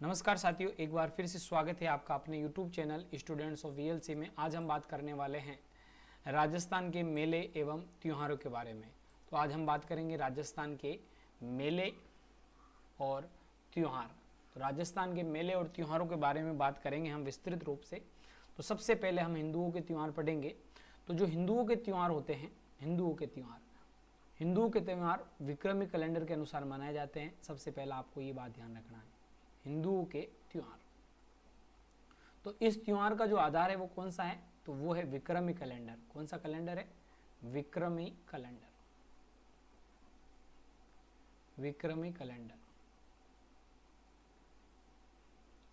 नमस्कार साथियों, एक बार फिर से स्वागत है आपका अपने YouTube channel students of VLC में। आज हम बात करने वाले हैं राजस्थान के मेले एवं त्योहारों के बारे में। तो आज हम बात करेंगे राजस्थान के मेले और त्योहार। तो राजस्थान के मेले और त्योहारों के बारे में बात करेंगे हम विस्तृत रूप से। तो सबसे पहले हम हिंदुओं के त्यौहार पढ़ेंगे। तो जो हिंदुओं के त्यौहार होते हैं, हिंदुओं के त्यौहार विक्रमी कैलेंडर के अनुसार मनाए जाते हैं। सबसे पहला आपको ये बात ध्यान रखना है, हिंदुओं के त्योहार। तो इस त्योहार का जो आधार है वो कौन सा है, तो वो है विक्रमी कैलेंडर। कौन सा कैलेंडर है? विक्रमी कैलेंडर। विक्रमी कैलेंडर,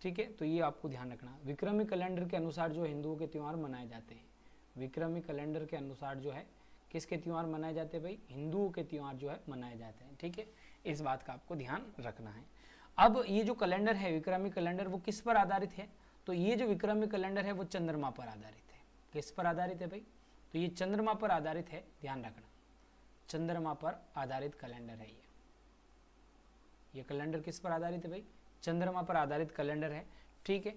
ठीक है। तो ये आपको ध्यान रखना, विक्रमी कैलेंडर के अनुसार जो हिंदुओं के त्यौहार मनाए जाते हैं। विक्रमी कैलेंडर के अनुसार जो है किसके त्यौहार मनाए जाते हैं भाई? हिंदुओं के त्यौहार जो है मनाए जाते हैं, ठीक है। इस बात का आपको ध्यान रखना है। अब ये जो कैलेंडर है विक्रमी कैलेंडर, वो किस पर आधारित है? तो ये जो विक्रमी कैलेंडर है वो चंद्रमा पर आधारित है। किस पर आधारित है भाई? तो ये चंद्रमा पर आधारित है, ध्यान रखना। चंद्रमा पर आधारित कैलेंडर है ये कैलेंडर किस पर आधारित है भाई? चंद्रमा पर आधारित कैलेंडर है, ठीक है।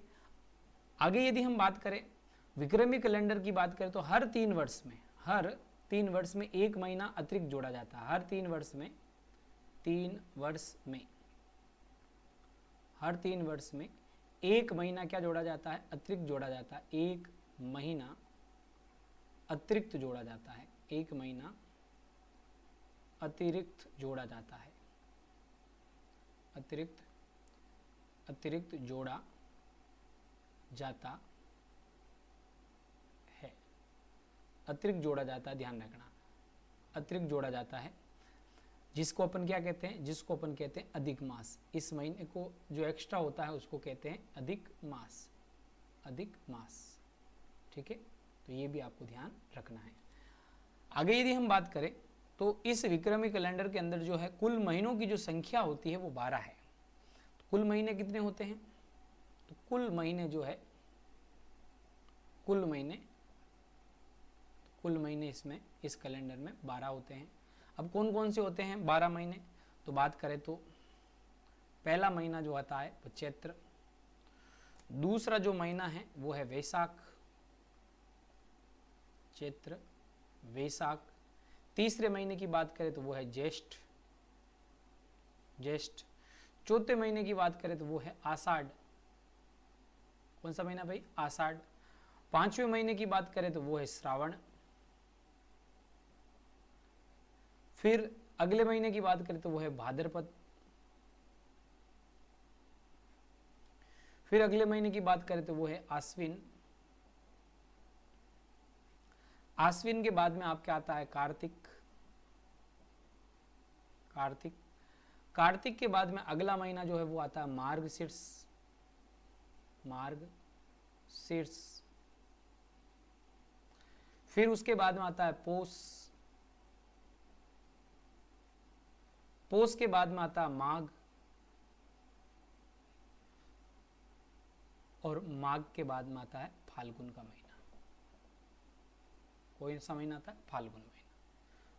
आगे यदि हम बात करें विक्रमी कैलेंडर की बात करें तो हर 3 वर्ष में एक महीना अतिरिक्त जोड़ा जाता है। हर 3 वर्ष में एक महीना क्या जोड़ा जाता है? अतिरिक्त जोड़ा जाता है। एक महीना अतिरिक्त जोड़ा जाता है। एक महीना अतिरिक्त जोड़ा जाता है। अतिरिक्त जोड़ा जाता है। अतिरिक्त जोड़ा जाता है, ध्यान रखना। अतिरिक्त जोड़ा जाता है, जिसको अपन क्या कहते हैं? जिसको अपन कहते हैं अधिक मास। इस महीने को जो एक्स्ट्रा होता है उसको कहते हैं अधिक मास। अधिक मास, ठीक है। तो ये भी आपको ध्यान रखना है। आगे यदि हम बात करें तो इस विक्रमी कैलेंडर के अंदर जो है कुल महीनों की जो संख्या होती है वो 12 है। तो कुल महीने कितने होते हैं? तो कुल महीने जो है कुल महीने इसमें इस कैलेंडर में 12 होते हैं। अब कौन कौन से होते हैं 12 महीने? तो बात करें तो पहला महीना जो आता है वो चैत्र। दूसरा जो महीना है वो है वैशाख, चैत्र वैशाख। तीसरे महीने की बात करें तो वो है ज्येष्ठ। चौथे महीने की बात करें तो वो है आषाढ़। कौन सा महीना भाई? आषाढ़। पांचवें महीने की बात करें तो वो है श्रावण। फिर अगले महीने की बात करें तो वो है भाद्रपद। फिर अगले महीने की बात करें तो वो है आश्विन। आश्विन के बाद में आपके आता है कार्तिक। कार्तिक के बाद में अगला महीना जो है वो आता है मार्गशीर्ष। फिर उसके बाद में आता है पोष के बाद में आता है माघ, और माघ के बाद में आता है फाल्गुन का महीना। कोई सा महीना आता है? फाल्गुन महीना।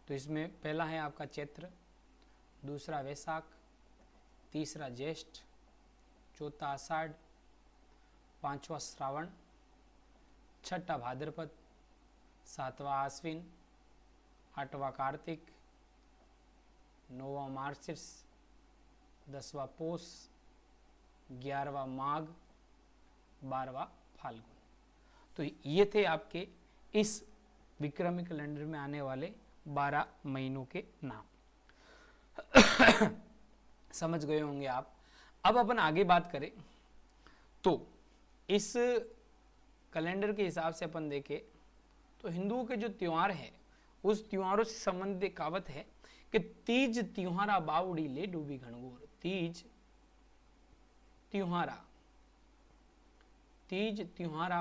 तो इसमें पहला है आपका चैत्र, दूसरा वैशाख, तीसरा ज्येष्ठ, चौथा आषाढ़, पांचवा श्रावण, छठा भाद्रपद, सातवां आश्विन, आठवां कार्तिक, नौवां मार्गशीर्ष, 10वां पोष, 11वां माघ, 12वां फाल्गुन। तो ये थे आपके इस विक्रमी कैलेंडर में आने वाले 12 महीनों के नाम। समझ गए होंगे आप। अब अपन आगे बात करें तो इस कैलेंडर के हिसाब से अपन देखें तो हिंदुओं के जो त्योहार है उस त्योहारों से संबंधित एक कहावत है कि तीज त्योहारा बावड़ी ले डूबी घनघोर। तीज त्योहारा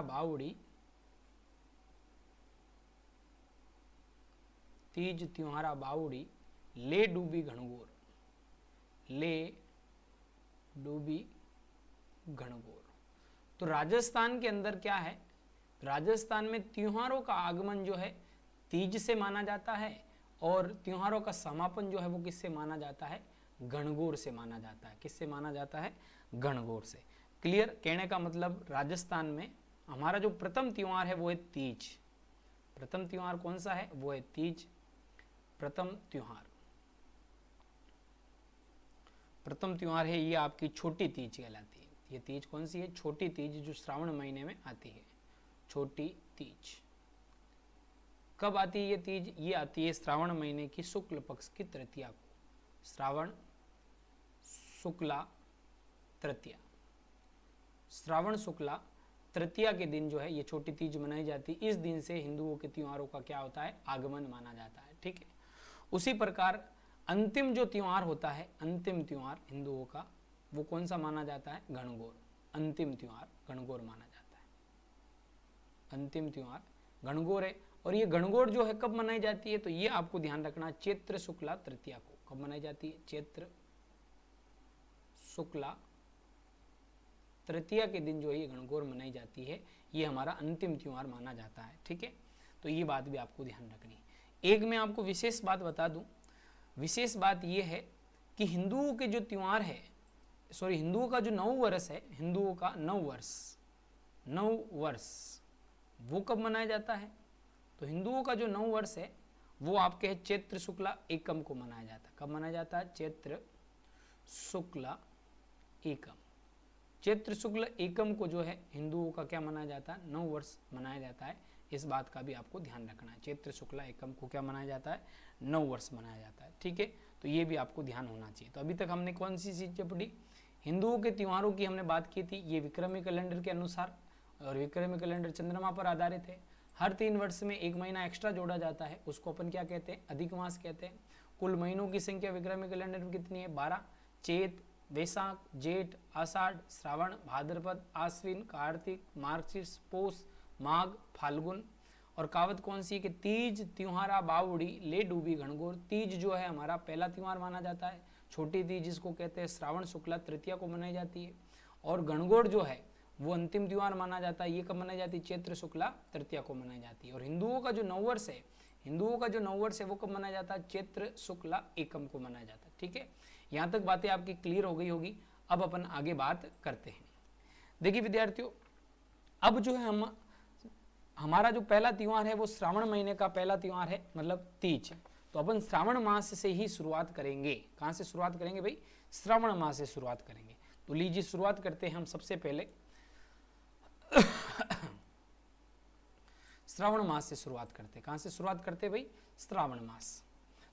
बावड़ी, तीज त्योहारा बावड़ी ले डूबी घनघोर। ले डूबी घनघोर। तो राजस्थान के अंदर क्या है? राजस्थान में त्योहारों का आगमन जो है तीज से माना जाता है और त्योहारों का समापन जो है वो किससे माना जाता है? गणगौर से माना जाता है। किससे माना जाता है? गणगौर से। क्लियर? कहने का मतलब राजस्थान में हमारा जो प्रथम त्योहार है वो है तीज। प्रथम त्योहार कौन सा है? वो है तीज। प्रथम त्योहार, प्रथम त्योहार है ये आपकी छोटी तीज कहलाती है। ये तीज कौन सी है? छोटी तीज, जो श्रावण महीने में आती है। छोटी तीज कब आती है ये तीज? ये आती है श्रावण महीने की शुक्ल पक्ष की तृतीया को। श्रावण शुक्ला तृतीया, श्रावण शुक्ला तृतीया के दिन जो है ये छोटी तीज मनाई जाती है। इस दिन से हिंदुओं के त्योहारों का क्या होता है? आगमन माना जाता है। ठीक है। उसी प्रकार अंतिम जो त्योहार होता है, अंतिम त्योहार हिंदुओं का, वो कौन सा माना जाता है? गणगौर। अंतिम त्योहार गणगौर माना जाता है। अंतिम त्योहार गणगौर है। और ये गणगौर जो है कब मनाई जाती है? तो ये आपको ध्यान रखना, चैत्र शुक्ला तृतीया को। कब मनाई जाती है? चैत्र शुक्ला तृतीया के दिन जो है ये गणगौर मनाई जाती है। ये हमारा अंतिम त्योहार माना जाता है। ठीक है। तो ये बात भी आपको ध्यान रखनी है। एक मैं आपको विशेष बात बता दूं। विशेष बात ये है कि हिंदुओं के जो त्योहार है, हिंदुओं का जो नव वर्ष है, हिंदुओं का नव वर्ष वो कब मनाया जाता है? तो हिंदुओं का जो नव वर्ष है वो आपके है चैत्र शुक्ला एकम को मनाया जाता है। कब मनाया जाता है? चैत्र शुक्ला एकम। चैत्र शुक्ल एकम को जो है हिंदुओं का क्या मनाया जाता है? नव वर्ष मनाया जाता है। इस बात का भी आपको ध्यान रखना है। चैत्र शुक्ला एकम को क्या मनाया जाता है? नव वर्ष मनाया जाता है। ठीक है। तो ये भी आपको ध्यान होना चाहिए। तो अभी तक हमने कौन सी चीजें पढ़ी? हिंदुओं के त्योहारों की हमने बात की थी। ये विक्रमी कैलेंडर के अनुसार, और विक्रमी कैलेंडर चंद्रमा पर आधारित है। हर 3 वर्ष में 1 महीना एक्स्ट्रा जोड़ा जाता है, उसको अपन क्या कहते हैं? अधिक मास कहते हैं। कुल महीनों की संख्या विक्रमी कैलेंडर में कितनी है? 12। चैत, वैशाख, जेठ, आषाढ़, श्रावण, भाद्रपद, आश्विन, कार्तिक, मार्गशीर्ष, पौष, माघ, फाल्गुन। और कावत कौन सी? कि तीज, त्योहारा, बावड़ी, ले डूबी, गणगौर। तीज जो है हमारा पहला त्योहार माना जाता है। छोटी तीज जिसको कहते हैं श्रावण शुक्ला तृतीया को मनाई जाती है। और गणगौर जो है वो अंतिम त्योहार माना जाता है। ये कब मनाई जाती है? चैत्र शुक्ला तृतीया को मनाई जाती है। और हिंदुओं का जो नववर्ष है, वो कब मनाया जाता है? चैत्र शुक्ला एकम को मनाया जाता है। ठीक है। यहाँ तक बातें आपकी क्लियर हो गई होगी। अब अपन आगे बात करते हैं। देखिए विद्यार्थियों, अब जो है हमारा जो पहला त्योहार है वो श्रावण महीने का पहला त्योहार है, मतलब तीज। तो अपन श्रावण मास से ही शुरुआत करेंगे। कहाँ से शुरुआत करेंगे भाई? श्रावण मास से शुरुआत करेंगे। तो लीजिए शुरुआत करते हैं हम सबसे पहले श्रावण मास से शुरुआत करते हैं। कहाँ से शुरुआत करते हैं भाई? श्रावण मास।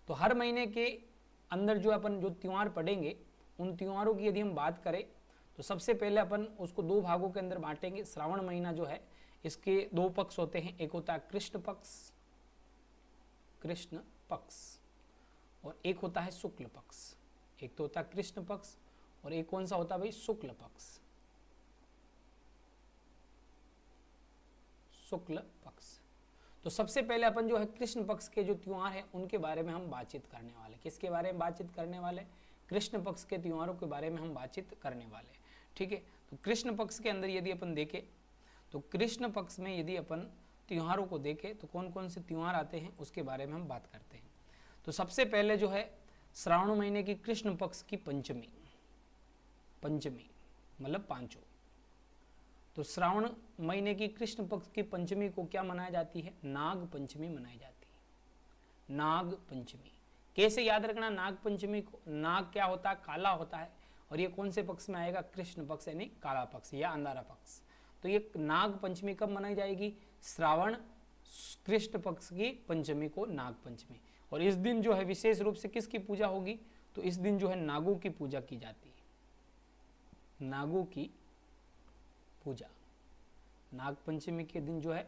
तो हर महीने के अंदर जो अपन जो त्योहार पढ़ेंगे, उन त्योहारों की यदि हम बात करें तो सबसे पहले अपन उसको 2 भागों के अंदर बांटेंगे। श्रावण महीना जो है इसके 2 पक्ष होते हैं। एक होता है कृष्ण पक्ष, और एक होता है शुक्ल पक्ष। एक तो होता है कृष्ण पक्ष और एक कौन सा होता है भाई? शुक्ल पक्ष। शुक्ल पक्ष। तो सबसे पहले अपन जो है कृष्ण पक्ष के जो त्योहार है उनके बारे में हम बातचीत करने वाले। किसके बारे में बातचीत करने वाले? कृष्ण पक्ष के त्योहारों के बारे में हम बातचीत करने वाले। ठीक है। तो कृष्ण पक्ष के अंदर यदि अपन देखें तो कृष्ण पक्ष में यदि अपन त्योहारों को देखें तो कौन कौन से त्योहार आते हैं उसके बारे में हम बात करते हैं। तो सबसे पहले जो है श्रावण महीने की कृष्ण पक्ष की पंचमी मतलब पांचों। तो श्रावण महीने की कृष्ण पक्ष की पंचमी को क्या मनाई जाती है? नाग पंचमी मनाई जाती है। नाग पंचमी कैसे याद रखना? नाग पंचमी को, नाग क्या होता है? काला होता है। और ये कौन से पक्ष में आएगा? कृष्ण पक्ष यानी काला पक्ष या अंधारा पक्ष। तो ये नाग पंचमी कब मनाई जाएगी? श्रावण कृष्ण पक्ष की पंचमी को नाग पंचमी। और इस दिन जो है विशेष रूप से किसकी पूजा होगी? तो इस दिन जो है नागों की पूजा की जाती है। नागों की पूजा, नाग पंचमी के दिन जो है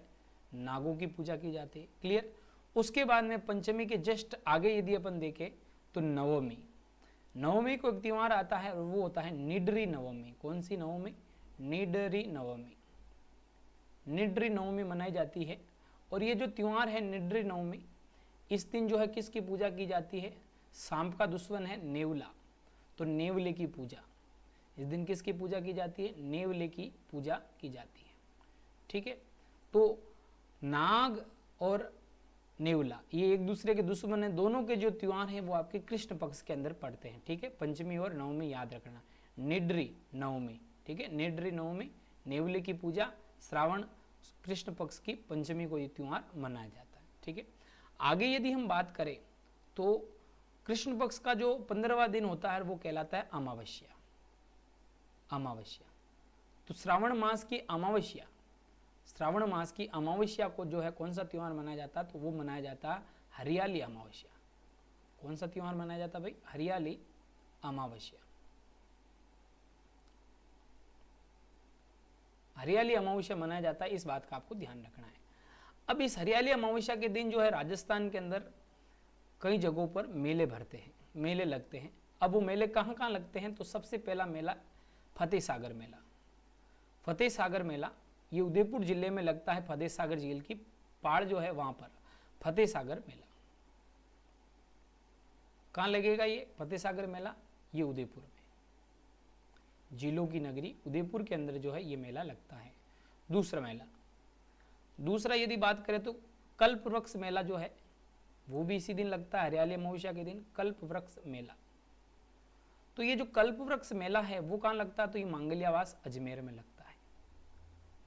नागों की पूजा की जाती है। क्लियर? उसके बाद में पंचमी के जस्ट आगे यदि अपन देखें तो नवमी को एक त्योहार आता है और वो होता है निडरी नवमी। कौन सी नवमी? निडरी नवमी। निडरी नवमी मनाई जाती है। और ये जो त्योहार है निडरी नवमी, इस दिन जो है किसकी पूजा की जाती है? सांप का दुश्मन है नेवला, तो नेवले की पूजा। इस दिन किसकी पूजा की जाती है? नेवले की पूजा की जाती है। ठीक है। तो नाग और नेवला, ये एक दूसरे के दुश्मन है। दोनों के जो त्योहार हैं वो आपके कृष्ण पक्ष के अंदर पड़ते हैं, ठीक है। पंचमी और नवमी याद रखना। निड्री नवमी, ठीक है, निड्री नवमी नेवले की पूजा, श्रावण कृष्ण पक्ष की पंचमी को ये त्योहार मनाया जाता है, ठीक है। आगे यदि हम बात करें तो कृष्ण पक्ष का जो 15वां दिन होता है वो कहलाता है अमावस्या। अमावस्या तो श्रावण मास की अमावस्या, श्रावण मास की अमावस्या को जो है कौन सा त्योहार मनाया जाता है, तो वो मनाया जाता है हरियाली अमावस्या। कौन सा त्योहार मनाया जाता है भाई, हरियाली अमावस्या। हरियाली अमावस्या मनाया जाता है, इस बात का आपको ध्यान रखना है। अब इस हरियाली अमावस्या के दिन जो है राजस्थान के अंदर कई जगहों पर मेले भरते हैं, मेले लगते हैं। अब वो मेले कहाँ कहाँ लगते हैं, तो सबसे पहला मेला फतेह सागर मेला। फतेह सागर मेला ये उदयपुर जिले में लगता है, फतेह सागर झील की पाड़ जो है वहां पर फतेह सागर मेला। कहाँ लगेगा ये फतेह सागर मेला, ये उदयपुर में, झीलों की नगरी उदयपुर के अंदर जो है ये मेला लगता है। दूसरा मेला, दूसरा यदि बात करें तो कल्प वृक्ष मेला जो है वो भी इसी दिन लगता है, हरियाली अमावस्या के दिन कल्प वृक्ष मेला। तो ये जो कल्प वृक्ष मेला है वो कहाँ लगता है, तो ये मांगल्यावास अजमेर में लगता है।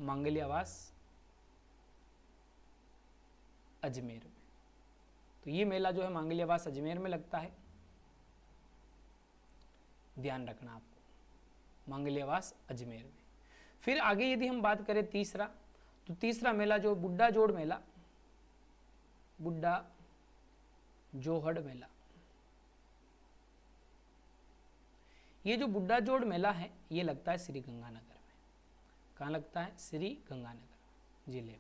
मांगल्यावास अजमेर में, तो ये मेला जो है मांगल्यावास अजमेर में लगता है, ध्यान रखना आपको, मांगल्यावास अजमेर में। फिर आगे यदि हम बात करें तीसरा, तो तीसरा मेला जो बुड्ढा जोड़ मेला, बुड्ढा जोहड़ मेला। ये जो बुड्ढा जोड़ मेला है ये लगता है श्री गंगानगर में। कहाँ लगता है, श्री गंगानगर जिले में,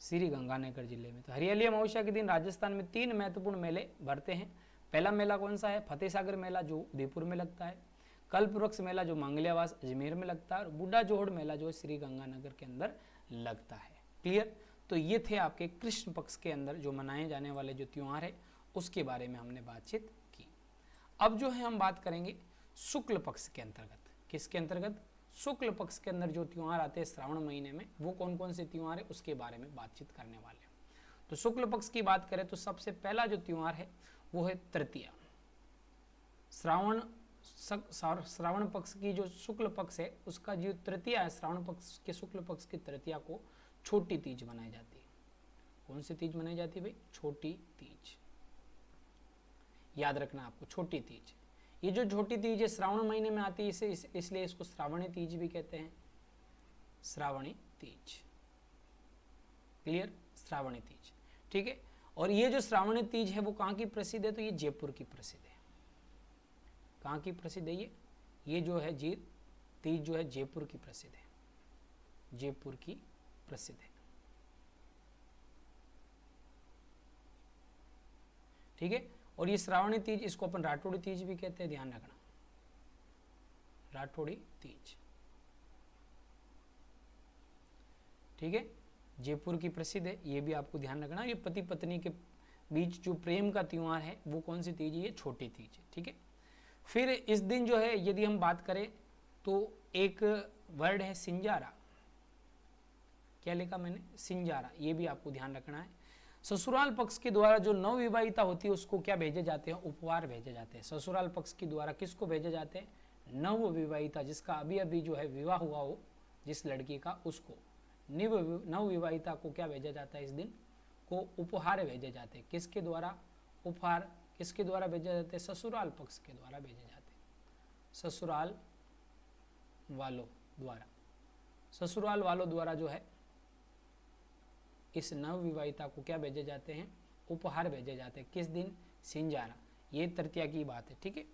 श्री गंगानगर जिले में। तो हरियाली अमावस्या के दिन राजस्थान में 3 महत्वपूर्ण मेले भरते हैं। पहला मेला कौन सा है, फतेह सागर मेला जो उदयपुर में लगता है, कल्प वृक्ष मेला जो मांगल्यावास अजमेर में लगता है, और बुड्ढा जोहड़ मेला जो श्री गंगानगर के अंदर लगता है। क्लियर। तो ये थे आपके कृष्ण पक्ष के अंदर जो मनाए जाने वाले जो त्योहार है उसके बारे में हमने बातचीत की। अब जो है हम बात करेंगे शुक्ल पक्ष के अंतर्गत। किसके अंतर्गत, शुक्ल पक्ष के अंदर जो त्योहार आते हैं श्रावण महीने में, वो कौन कौन से त्योहार है उसके बारे में बातचीत करने वाले हैं। तो शुक्ल पक्ष की बात करें तो सबसे पहला जो त्योहार है वो है तृतीया। श्रावण पक्ष की जो शुक्ल पक्ष है उसका जो तृतीया है, श्रावण पक्ष के शुक्ल पक्ष की तृतीया को छोटी तीज मनाई जाती है। कौन सी तीज मनाई जाती है भाई, छोटी तीज। याद रखना आपको, छोटी तीज। ये जो छोटी तीज है श्रावण महीने में आती है, इसलिए इसको श्रावणी तीज भी कहते हैं, श्रावणी तीज। क्लियर, श्रावणी तीज, ठीक है। और ये जो श्रावणी तीज है वो कहाँ की प्रसिद्ध है, तो ये जयपुर की प्रसिद्ध है। कहाँ की प्रसिद्ध है ये जो है जी तीज जो है जयपुर की प्रसिद्ध है, जयपुर की प्रसिद्ध है, ठीक है। और ये श्रावणी तीज, इसको अपन राठौड़ी तीज भी कहते हैं, ध्यान रखना, राठौड़ी तीज, ठीक है। जयपुर की प्रसिद्ध है, ये भी आपको ध्यान रखना। ये पति पत्नी के बीच जो प्रेम का त्योहार है वो कौन सी तीज है, ये छोटी तीज है, ठीक है। फिर इस दिन जो है यदि हम बात करें तो एक वर्ड है सिंजारा। क्या लिखा मैंने, सिंजारा, ये भी आपको ध्यान रखना है। ससुराल पक्ष के द्वारा जो नवविवाहिता होती है उसको क्या भेजे जाते हैं, उपहार भेजे जाते हैं। ससुराल पक्ष के द्वारा किसको भेजे जाते हैं, नवविवाहिता, जिसका अभी अभी जो है विवाह हुआ हो जिस लड़की का, उसको नवविवाहिता को क्या भेजा जाता है, इस दिन को उपहार भेजे जाते हैं। किसके द्वारा, उपहार किसके द्वारा भेजे जाते हैं, ससुराल पक्ष के द्वारा भेजे जाते हैं, ससुराल वालों द्वारा। ससुराल वालों द्वारा जो है इस नवविवाहिता को क्या भेजे जाते हैं, उपहार भेजे जाते हैं। किस दिन, सिंजारा, ये तृतीया की बात है, ठीक है।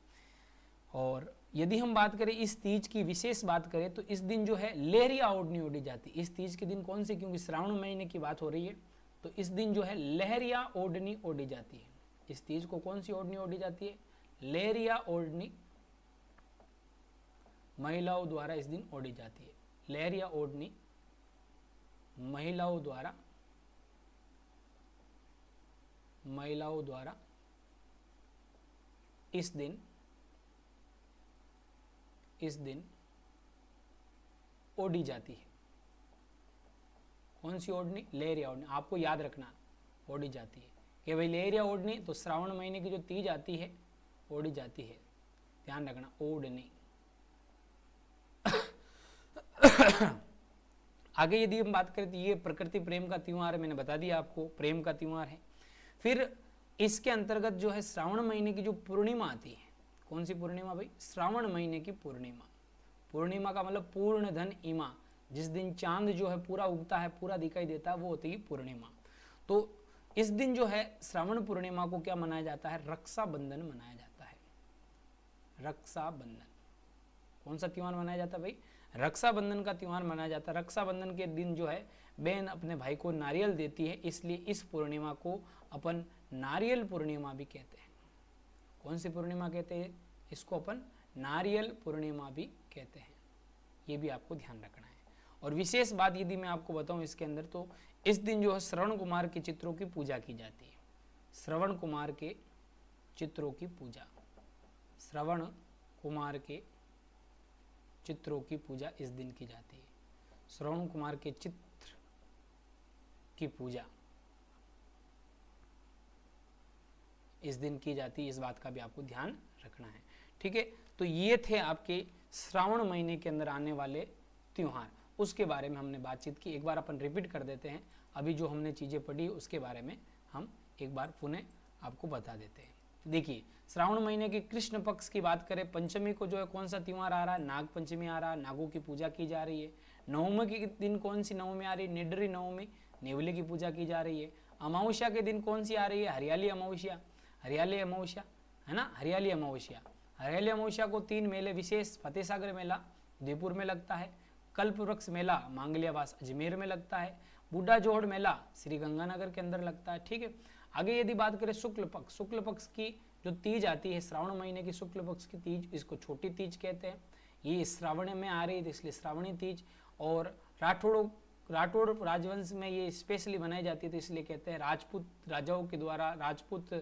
और यदि हम बात करें इस तीज की विशेष बात करें तो इस दिन जो है लहरिया ओढ़नी ओढ़ी जाती है। इस तीज के दिन कौन सी, क्योंकि श्रावण महीने की बात हो रही है तो इस दिन जो है लहरिया ओढ़नी ओढ़ी जाती है। इस तीज को कौन सी ओढ़नी ओढ़ी जाती है, लहरिया ओढ़नी, महिलाओं द्वारा इस दिन ओढ़ी जाती है। लहरिया ओढ़नी महिलाओं द्वारा इस दिन ओढ़ी जाती है। कौन सी ओढ़नी, लहरिया ओढ़नी। आपको याद रखना ओढ़ी जाती है। कि भाई लेर या ओढ़नी, तो श्रावण महीने की जो तीज आती है ओढ़ी जाती है, ध्यान रखना, ओढ़नी। आगे यदि हम बात करें तो ये प्रकृति प्रेम का त्योहार है, मैंने बता दिया आपको, प्रेम का त्योहार है। फिर इसके अंतर्गत जो है श्रावण महीने की जो पूर्णिमा आती है, कौन सी पूर्णिमा भाई? श्रावण महीने की पूर्णिमा। पूर्णिमा का मतलब पूर्ण धन इमा, जिस दिन चांद जो है पूरा उगता है, पूरा दिखाई देता है, वो होती है पूर्णिमा। तो इस दिन जो है श्रावण पूर्णिमा को क्या मनाया जाता है? रक्षाबंधन मनाया जाता है। रक्षाबंधन कौन सा त्योहार मनाया जाता है भाई? रक्षाबंधन का त्योहार मनाया जाता है। रक्षाबंधन के दिन जो है बहन अपने भाई को नारियल देती है, इसलिए इस पूर्णिमा को अपन नारियल पूर्णिमा भी कहते हैं। कौन सी पूर्णिमा कहते हैं इसको? अपन नारियल पूर्णिमा भी कहते हैं। ये भी आपको ध्यान रखना है। और विशेष बात यदि मैं आपको बताऊं इसके अंदर, तो इस दिन जो है श्रवण कुमार के चित्रों की पूजा की जाती है। श्रवण कुमार के चित्रों की पूजा, श्रवण कुमार के चित्रों की पूजा इस दिन की जाती है। श्रवण कुमार के चित्र की पूजा इस दिन की जाती है, इस बात का भी आपको ध्यान रखना है। ठीक है, तो ये थे आपके श्रावण महीने के अंदर आने वाले त्योहार, उसके बारे में हमने बातचीत की। एक बार अपन रिपीट कर देते हैं, अभी जो हमने चीज़ें पढ़ी उसके बारे में हम एक बार पुनः आपको बता देते हैं। देखिए, श्रावण महीने की कृष्ण पक्ष की बात करें, पंचमी को जो है कौन सा त्योहार आ रहा है? नाग पंचमी आ रहा है, नागों की पूजा की जा रही है। नवमी के दिन कौन सी नवमी आ रही है? निडरी नवमी, नेवले की पूजा की जा रही है। अमावस्या के दिन कौन सी आ रही है? हरियाली अमावस्या, हरियाली अमावस्या है ना, हरियाली अमावस्या। हरियाली अमावस्या को 3 मेले विशेष, फतेह सागर मेला उदयपुर में लगता है, कल्प वृक्ष मेला मांगलियावास अजमेर में लगता है, बूढ़ा जोहड़ मेला श्री गंगानगर के अंदर लगता है। ठीक है, आगे यदि बात करें शुक्ल पक्ष की जो तीज आती है, श्रावण महीने की शुक्ल पक्ष की तीज, इसको छोटी तीज कहते हैं। ये श्रावण में आ रही है इसलिए श्रावणी तीज। और राठौड़ राजवंश में ये स्पेशली बनाई जाती थी, इसलिए कहते हैं राजपूत राजाओं के द्वारा, राजपूत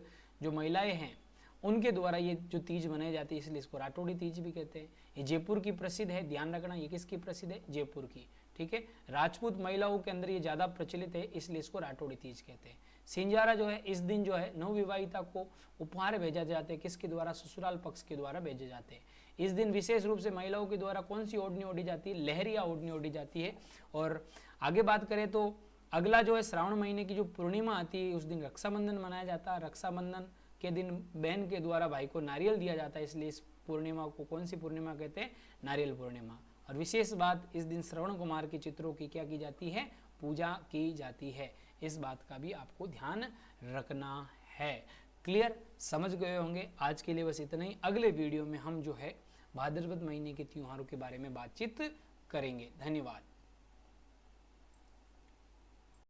जो महिलाएं हैं उनके द्वारा ये जो तीज मनाई जाती है, इसलिए इसको राठौड़ी तीज भी कहते हैं। ये जयपुर की प्रसिद्ध है, ध्यान रखना, ये किसकी प्रसिद्ध है? जयपुर की। ठीक है, राजपूत महिलाओं के अंदर ये ज़्यादा प्रचलित है, इसलिए इसको राठौड़ी तीज कहते हैं। सिंजारा जो है इस दिन जो है नवविवाहिता को उपहार भेजा जाते हैं, किसके द्वारा? ससुराल पक्ष के द्वारा भेजे जाते हैं। इस दिन विशेष रूप से महिलाओं के द्वारा कौन सी ओढ़नी ओढ़ी जाती है? लहरिया ओढ़नी ओढ़ी जाती है। और आगे बात करें तो अगला जो है श्रावण महीने की जो पूर्णिमा आती है, उस दिन रक्षाबंधन मनाया जाता है। रक्षाबंधन के दिन बहन के द्वारा भाई को नारियल दिया जाता है, इसलिए इस पूर्णिमा को कौन सी पूर्णिमा कहते हैं? नारियल पूर्णिमा। और विशेष बात, इस दिन श्रवण कुमार के चित्रों की क्या की जाती है? पूजा की जाती है। इस बात का भी आपको ध्यान रखना है। क्लियर, समझ गए होंगे। आज के लिए बस इतना ही। अगले वीडियो में हम जो है भाद्रपद महीने के त्योहारों के बारे में बातचीत करेंगे। धन्यवाद।